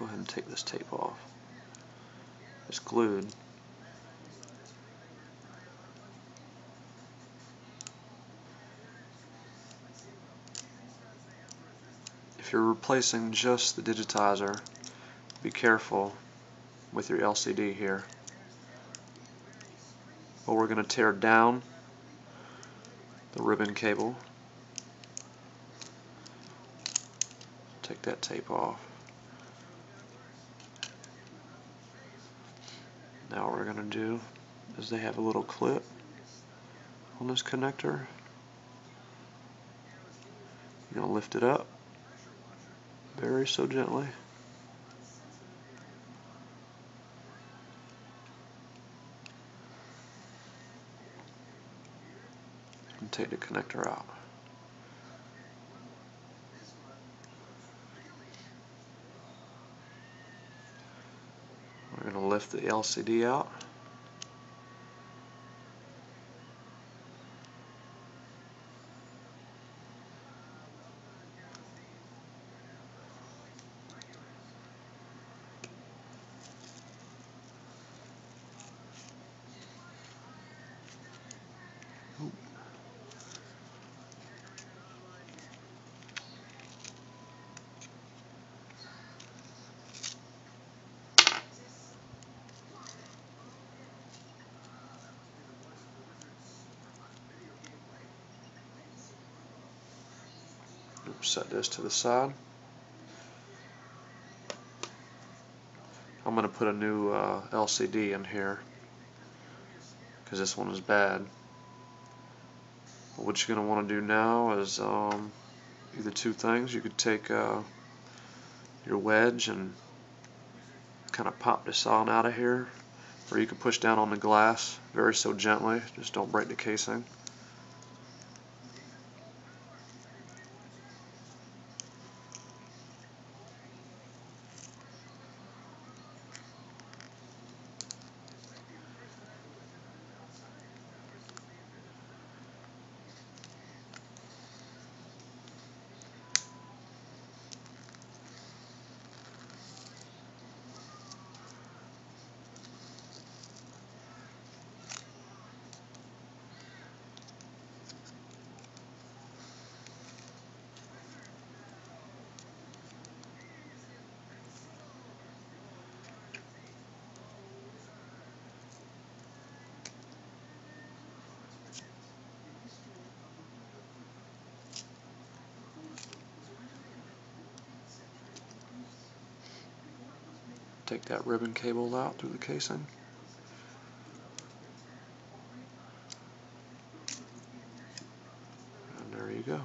go ahead and take this tape off. It's glued. If you're replacing just the digitizer, be careful with your LCD here. Well, we're going to tear down the ribbon cable. Take that tape off. Now what we're going to do is they have a little clip on this connector. You're going to lift it up very so gently. And take the connector out. We're going to lift the LCD out. Set this to the side. I'm going to put a new LCD in here because this one is bad. But what you're going to want to do now is either two things. You could take your wedge and kind of pop this on out of here, or you could push down on the glass very so gently, just don't break the casing. Take that ribbon cable out through the casing. And there you go.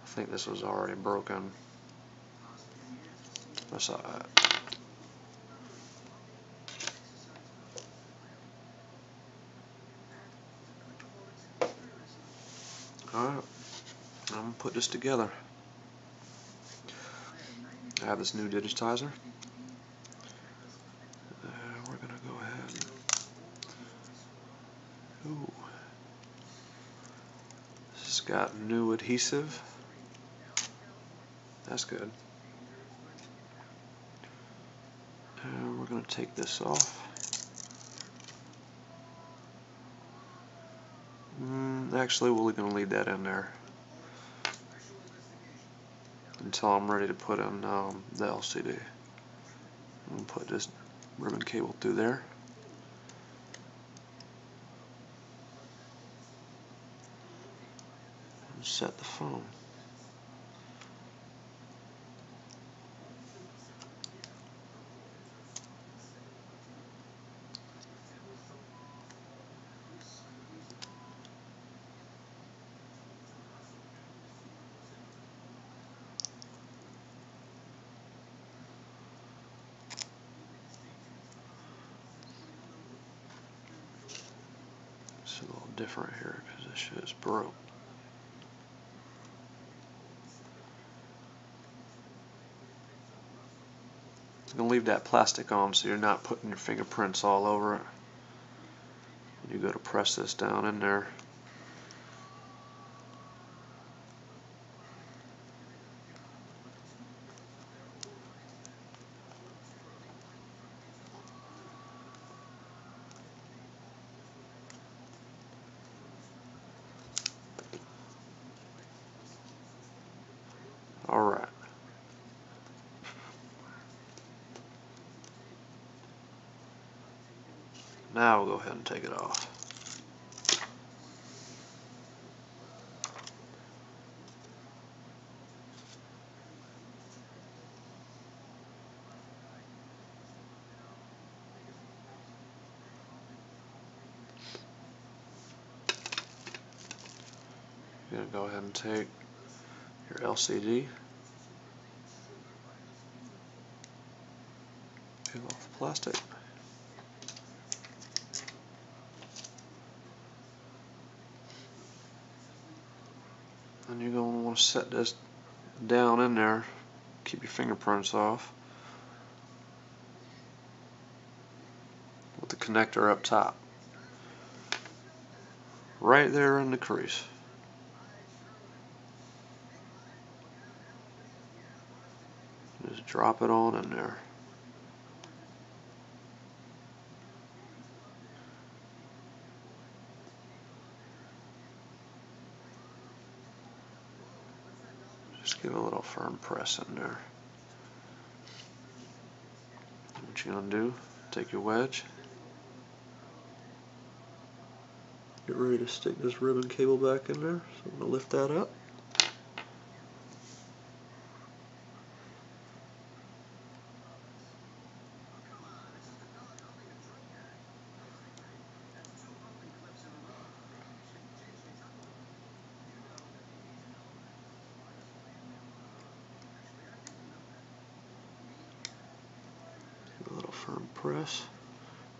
I think this was already broken. That's alright. Alright, I'm going to put this together. I have this new digitizer. We're going to go ahead and... Ooh. This has got new adhesive. That's good. And we're going to take this off. Actually, we're going to leave that in there until I'm ready to put in the LCD. I'm going to put this ribbon cable through there. And set the phone. It's a little different here because this shit is broke. I'm going to leave that plastic on so you're not putting your fingerprints all over it. You go to press this down in there. Now we'll go ahead and take it off. You're going to go ahead and take your LCD, peel off the plastic, and you're going to want to set this down in there, keep your fingerprints off, with the connector up top, right there in the crease. Just drop it on in there. Just give it a little firm press in there. What you're going to do, take your wedge, get ready to stick this ribbon cable back in there. So I'm going to lift that up. A little firm press,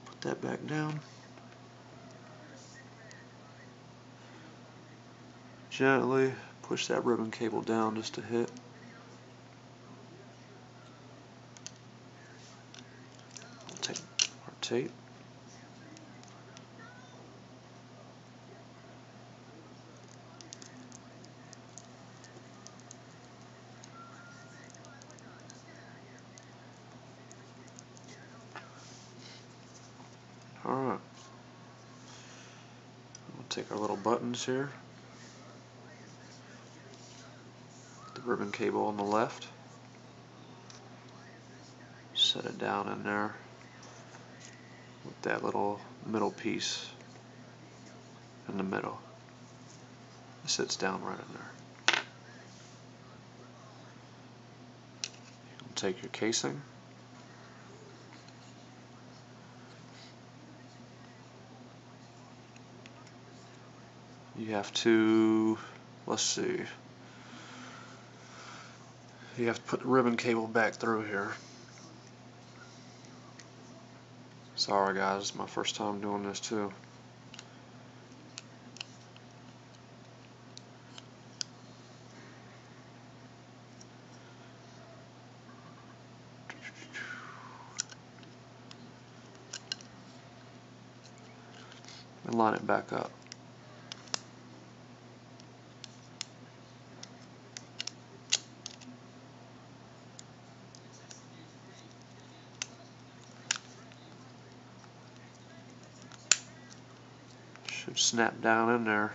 put that back down. Gently push that ribbon cable down just a hit. We'll take our tape. Alright. We'll take our little buttons here. The ribbon cable on the left. Set it down in there with that little middle piece in the middle. It sits down right in there. You'll take your casing. You have to, let's see, you have to put the ribbon cable back through here. Sorry guys, it's my first time doing this too. And line it back up. Should snap down in there.